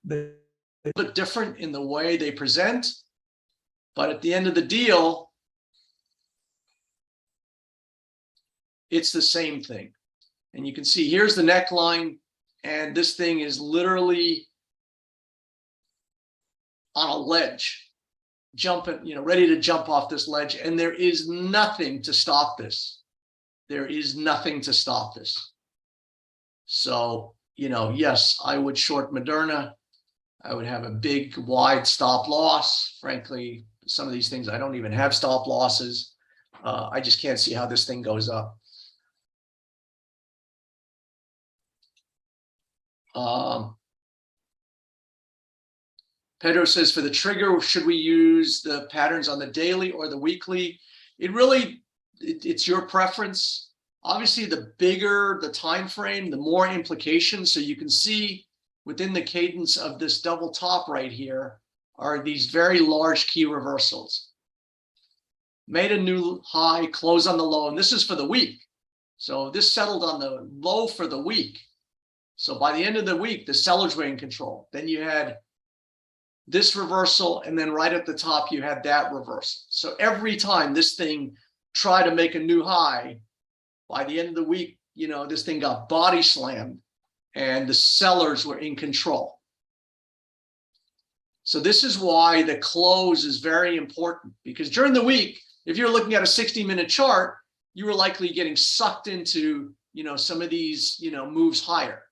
different in the way they present. But at the end of the deal, it's the same thing. And you can see here's the neckline, and this thing is literally on a ledge, jumping, ready to jump off this ledge. And there is nothing to stop this. There is nothing to stop this. So, yes, I would short Moderna. I would have a big, wide stop loss. Frankly, some of these things, I don't even have stop losses. I just can't see how this thing goes up. Pedro says, for the trigger, should we use the patterns on the daily or the weekly? It's your preference. Obviously, the bigger the time frame, the more implications. So you can see within the cadence of this double top right here are these very large key reversals. Made a new high, close on the low, and this is for the week. So this settled on the low for the week. So by the end of the week, the sellers were in control. Then you had this reversal, and then right at the top, you had that reversal. So every time this thing tried to make a new high, by the end of the week, this thing got body slammed and the sellers were in control. So this is why the close is very important, because during the week, if you're looking at a 60-minute chart, you were likely getting sucked into, some of these, moves higher.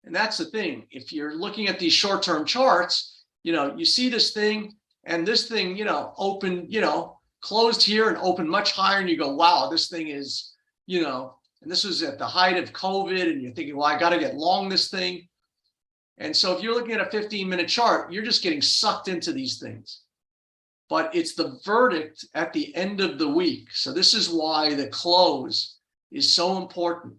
And that's the thing. If you're looking at these short-term charts, you see this thing and this thing, open, closed here and opened much higher, and you go, wow, this thing is, and this was at the height of COVID, and you're thinking, well, I got to get long this thing. And so if you're looking at a 15-minute chart, you're just getting sucked into these things. But it's the verdict at the end of the week. So this is why the close is so important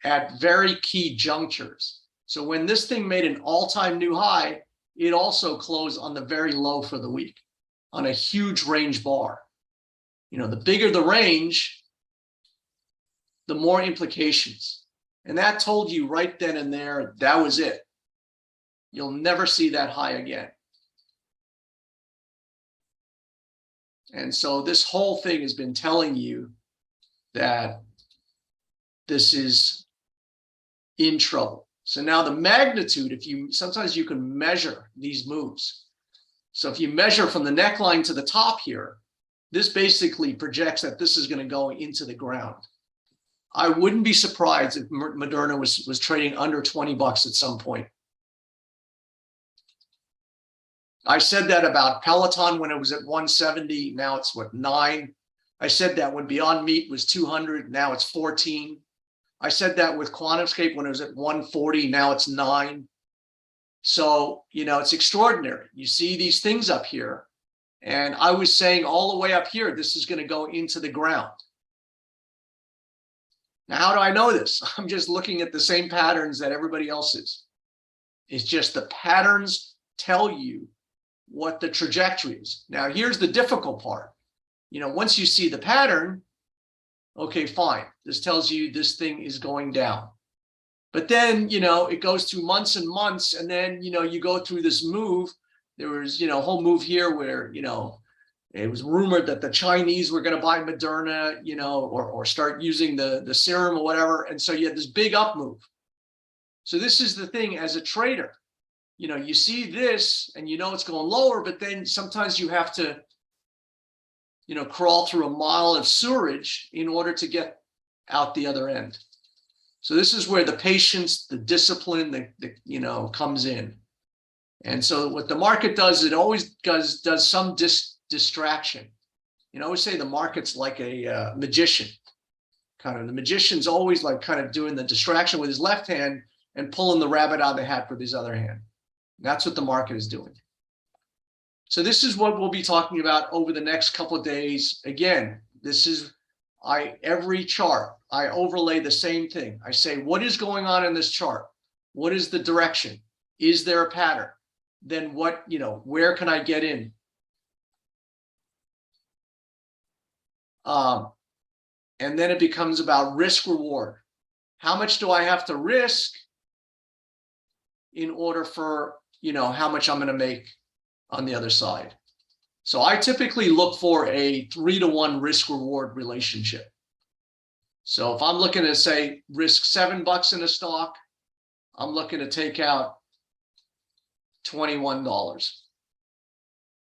at very key junctures. So when this thing made an all-time new high, it also closed on the very low for the week on a huge range bar. The bigger the range, the more implications. And that told you right then and there, that was it. You'll never see that high again. And so this whole thing has been telling you that this is in trouble. So now the magnitude, sometimes you can measure these moves. So if you measure from the neckline to the top here, this basically projects that this is going to go into the ground. I wouldn't be surprised if Moderna was trading under 20 bucks at some point. I said that about Peloton when it was at 170. Now it's what, 9? I said that when Beyond Meat was 200. Now it's 14. I said that with QuantumScape when it was at 140. Now it's 9. So, it's extraordinary. You see these things up here. And I was saying all the way up here, this is going to go into the ground. Now, how do I know this? I'm just looking at the same patterns that everybody else is. It's just the patterns tell you what the trajectory is. Now, here's the difficult part. Once you see the pattern, okay, fine. This tells you this thing is going down. But then, it goes through months and months, and then, you go through this move. There was, a whole move here where, it was rumored that the Chinese were going to buy Moderna, or start using the serum or whatever. And so you had this big up move. So this is the thing as a trader, you see this and it's going lower, but then sometimes you have to, crawl through a mile of sewerage in order to get out the other end. So this is where the patience, the discipline, comes in. And so what the market does, it always does some distraction. I always say the market's like a magician. Kind of the magician's always like kind of doing the distraction with his left hand and pulling the rabbit out of the hat with his other hand. That's what the market is doing. So this is what we'll be talking about over the next couple of days. Again, this is every chart, I overlay the same thing. I say, what is going on in this chart? What is the direction? Is there a pattern? Then what, where can I get in? And then it becomes about risk reward. How much do I have to risk in order for, how much I'm going to make on the other side? So I typically look for a 3-to-1 risk reward relationship. So if I'm looking to say risk $7 in a stock, I'm looking to take out $21.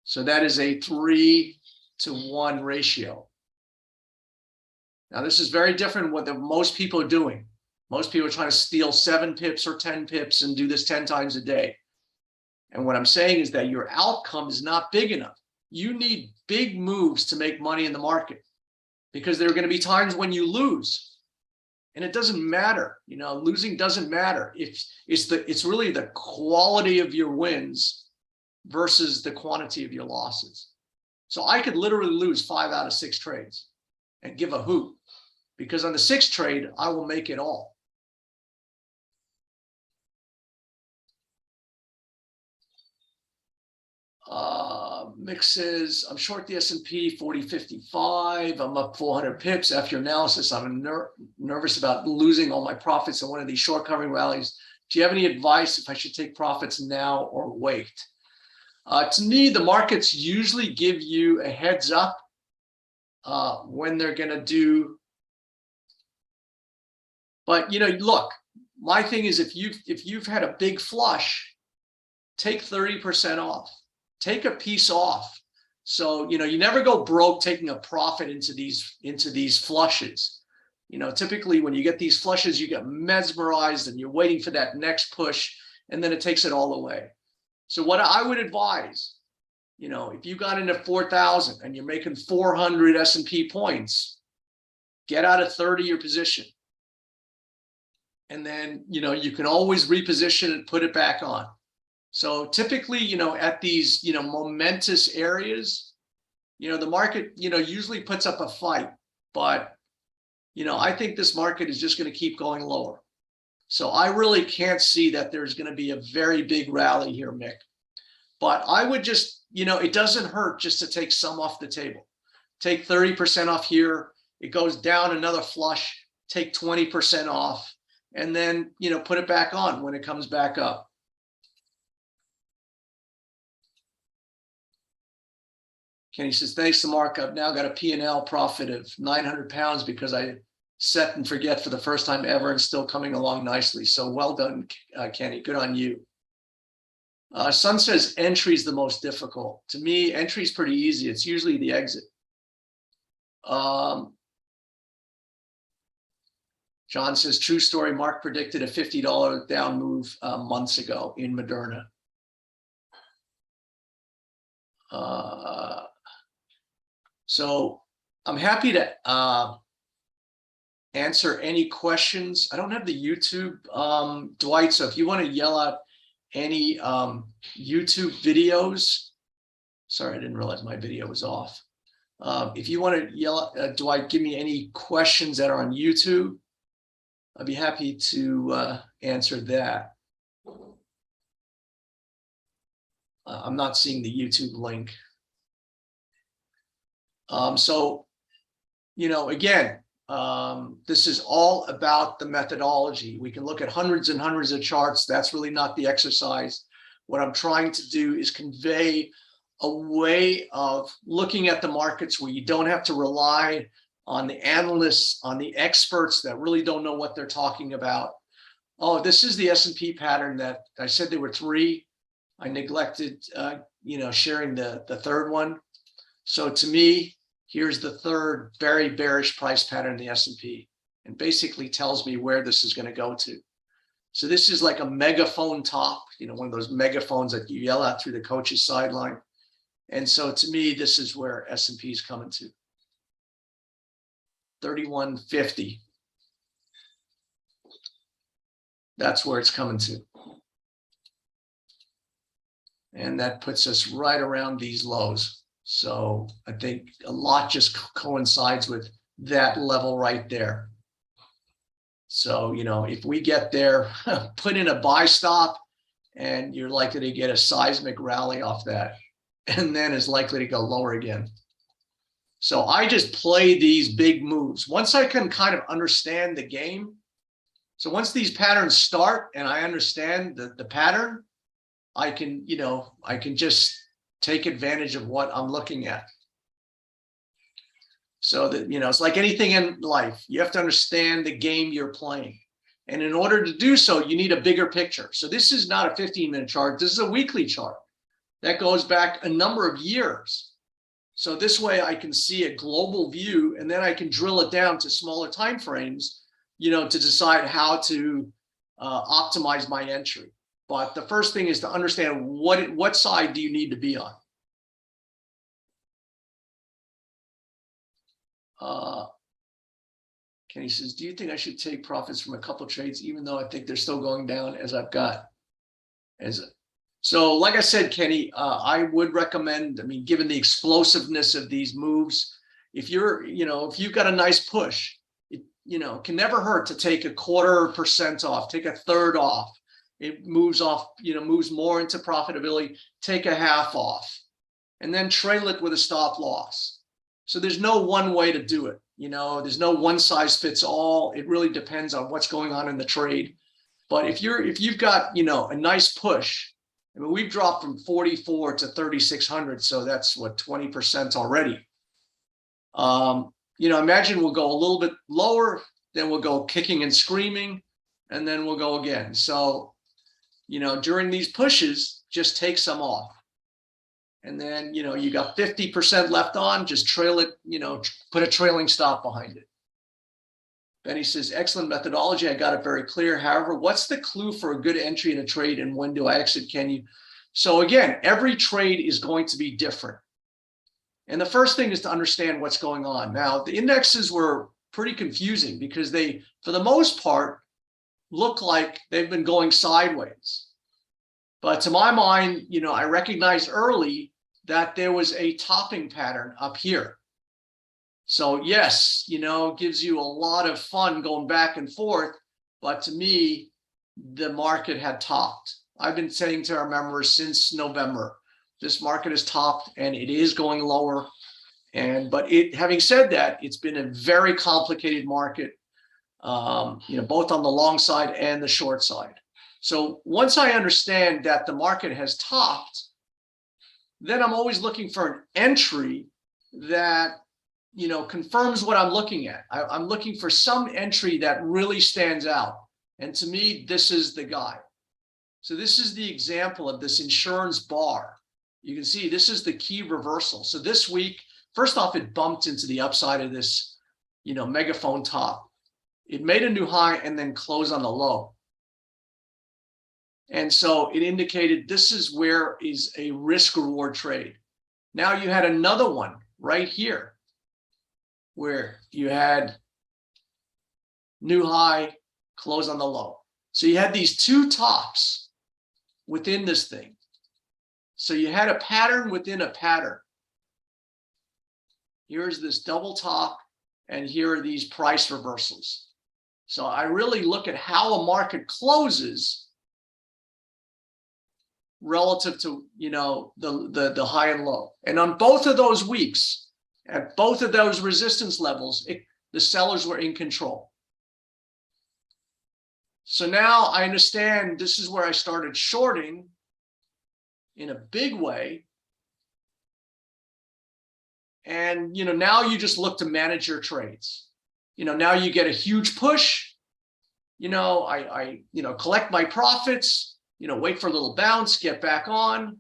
So that is a 3-to-1 ratio. Now this is very different than what most people are doing. Most people are trying to steal 7 pips or 10 pips and do this 10 times a day. And what I'm saying is that your outcome is not big enough. You need big moves to make money in the market, because there are going to be times when you lose, and it doesn't matter. Losing doesn't matter. It's really the quality of your wins versus the quantity of your losses. So I could literally lose 5 out of 6 trades and give a hoot, because on the 6th trade, I will make it all. Mick says, I'm short the S&P 40.55. I'm up 400 pips. After analysis, I'm nervous about losing all my profits in one of these short covering rallies. Do you have any advice if I should take profits now or wait? To me, the markets usually give you a heads up when they're going to do. But, look, my thing is if you've had a big flush, take 30% off. Take a piece off. So, you never go broke taking a profit into these flushes. Typically when you get these flushes, you get mesmerized and you're waiting for that next push, and then it takes it all away. So what I would advise, if you got into 4,000 and you're making 400 S&P points, get out of 30 your position. And then, you can always reposition and put it back on. So typically, at these, momentous areas, the market, usually puts up a fight, but, I think this market is just going to keep going lower. So I really can't see that there's going to be a very big rally here, Mick. But I would just, it doesn't hurt just to take some off the table. Take 30% off here. It goes down another flush, take 20% off, and then, put it back on when it comes back up. Kenny says, thanks to Mark, I've now got a P&L profit of 900 pounds because I set and forget for the first time ever and still coming along nicely. So well done, Kenny. Good on you. Sun says entry is the most difficult. To me, entry is pretty easy. It's usually the exit. John says, true story, Mark predicted a $50 down move months ago in Moderna. So I'm happy to answer any questions. I don't have the YouTube, Dwight, so if you want to yell out any YouTube videos, sorry, I didn't realize my video was off. If you want to yell out, Dwight, give me any questions that are on YouTube, I'd be happy to answer that. I'm not seeing the YouTube link. So, again, this is all about the methodology. We can look at hundreds and hundreds of charts. That's really not the exercise. What I'm trying to do is convey a way of looking at the markets where you don't have to rely on the analysts, on the experts that really don't know what they're talking about. Oh, this is the S&P pattern that I said there were 3. I neglected, sharing the third one. So to me, here's the third very bearish price pattern in the S&P, and basically tells me where this is going to go to. So this is like a megaphone top, one of those megaphones that you yell at through the coach's sideline. And so to me, this is where S&P is coming to. 3150. That's where it's coming to. And that puts us right around these lows. So I think a lot just coincides with that level right there. So, if we get there, put in a buy stop, and you're likely to get a seismic rally off that, and then is likely to go lower again. So I just play these big moves. Once I can kind of understand the game, so once these patterns start and I understand the pattern, I can just take advantage of what I'm looking at. So that, it's like anything in life, you have to understand the game you're playing. And in order to do so, you need a bigger picture. So this is not a 15-minute chart. This is a weekly chart that goes back a number of years. So this way I can see a global view, and then I can drill it down to smaller time frames, to decide how to optimize my entry. But the first thing is to understand what side do you need to be on. Kenny says, do you think I should take profits from a couple of trades, even though I think they're still going down as I've got? So like I said, Kenny, I would recommend, given the explosiveness of these moves, if you've got a nice push, it can never hurt to take 0.25% off, take 1/3 off. It moves off, moves more into profitability, take 1/2 off, and then trail it with a stop loss. So there's no one way to do it. There's no one size fits all. It really depends on what's going on in the trade. But if you've got, a nice push, we've dropped from 44 to 3,600. So that's what, 20% already. Imagine we'll go a little bit lower, then we'll go kicking and screaming, and then we'll go again. So, during these pushes, just take some off. And then, you got 50% left on, just trail it, put a trailing stop behind it. Benny says, excellent methodology. I got it very clear. However, what's the clue for a good entry in a trade, and when do I exit, Kenny? So again, every trade is going to be different. And the first thing is to understand what's going on. Now, the indexes were pretty confusing because they, for the most part, look like they've been going sideways. But to my mind, I recognized early that there was a topping pattern up here. So yes, gives you a lot of fun going back and forth. But to me, the market had topped. I've been saying to our members since November, this market has topped and it is going lower. But having said that, it's been a very complicated market, both on the long side and the short side. So once I understand that the market has topped, then I'm always looking for an entry that, confirms what I'm looking at. I'm looking for some entry that really stands out. And to me, this is the guy. So this is the example of this insurance bar. You can see this is the key reversal. So this week, first off, it bumped into the upside of this, megaphone top. It made a new high and then closed on the low. And so it indicated this is where is a risk reward trade. Now you had another one right here where you had new high, close on the low. So you had these two tops within this thing. So you had a pattern within a pattern. Here's this double top, and here are these price reversals. So I really look at how a market closes relative to, the high and low. And on both of those weeks, at both of those resistance levels, the sellers were in control. So now I understand this is where I started shorting in a big way. And, now you just look to manage your trades. Now you get a huge push. I collect my profits, wait for a little bounce, get back on.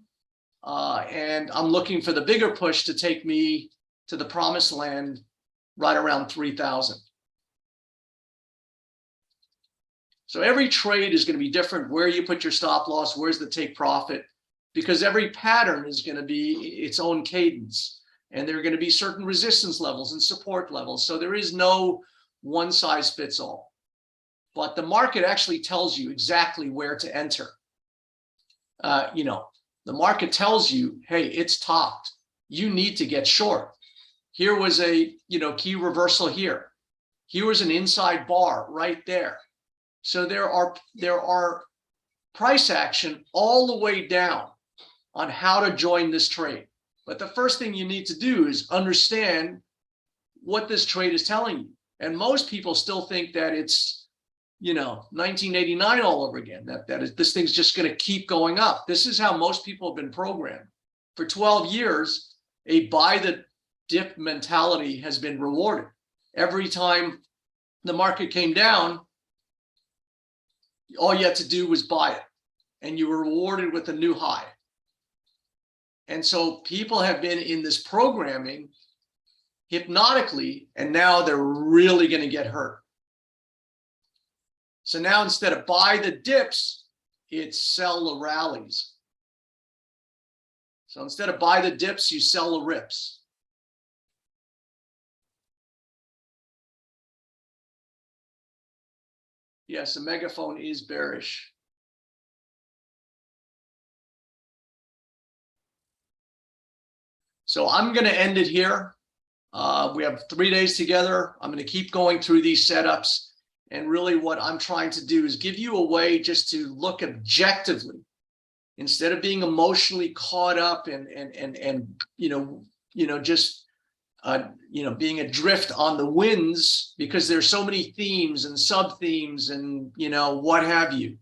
And I'm looking for the bigger push to take me to the promised land right around 3,000. So every trade is going to be different, where you put your stop loss, where's the take profit, because every pattern is going to be its own cadence. And there are going to be certain resistance levels and support levels. So there is no one size fits all. But the market actually tells you exactly where to enter. The market tells you, hey, it's topped. You need to get short. Here was a, key reversal here. Here was an inside bar right there. So there are price action all the way down on how to join this trade. But the first thing you need to do is understand what this trade is telling you. And most people still think that it's, 1989 all over again, this thing's just going to keep going up. This is how most people have been programmed. For 12 years, a buy the dip mentality has been rewarded. Every time the market came down, all you had to do was buy it, and you were rewarded with a new high. And so people have been in this programming hypnotically, and now they're really going to get hurt. So now instead of buy the dips, it's sell the rallies. So instead of buy the dips, you sell the rips. Yes, the megaphone is bearish. So I'm going to end it here. We have 3 days together. I'm going to keep going through these setups. And really what I'm trying to do is give you a way just to look objectively instead of being emotionally caught up and being adrift on the winds, because there's so many themes and sub themes and, what have you.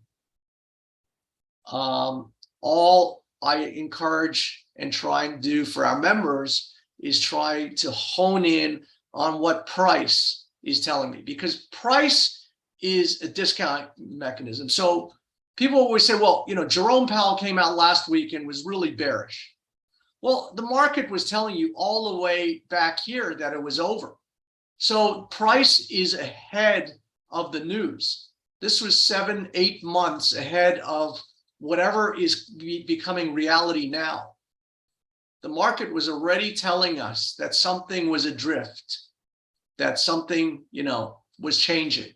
All I encourage and try and do for our members is try to hone in on what price is telling me, because price is a discount mechanism. So people always say, well, Jerome Powell came out last week and was really bearish. Well, the market was telling you all the way back here that it was over. So price is ahead of the news. This was 7-8 months ahead of whatever is becoming reality now. The market was already telling us that something was adrift, that something, was changing.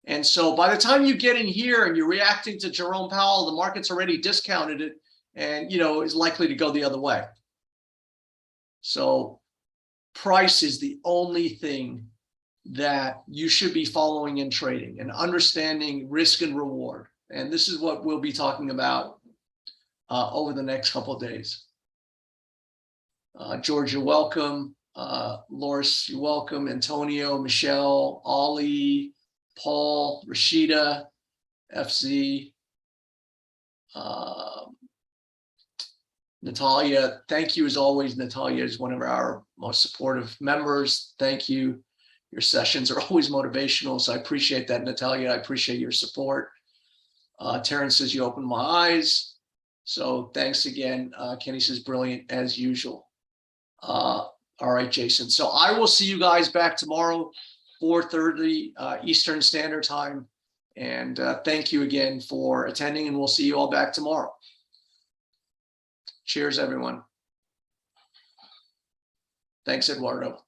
And so by the time you get in here and you're reacting to Jerome Powell, the market's already discounted it and, is likely to go the other way. So price is the only thing that you should be following in trading and understanding risk and reward. And this is what we'll be talking about over the next couple of days. George, you're welcome. Loris, you're welcome. Antonio, Michelle, Ollie, Paul, Rashida, FZ, Natalia. Thank you as always. Natalia is one of our most supportive members. Thank you. Your sessions are always motivational, so I appreciate that, Natalia. I appreciate your support. Terrence says you opened my eyes. So thanks again. Kenny says brilliant as usual. All right, Jason. So I will see you guys back tomorrow, 4:30 Eastern Standard Time. And thank you again for attending, and we'll see you all back tomorrow. Cheers, everyone. Thanks, Eduardo.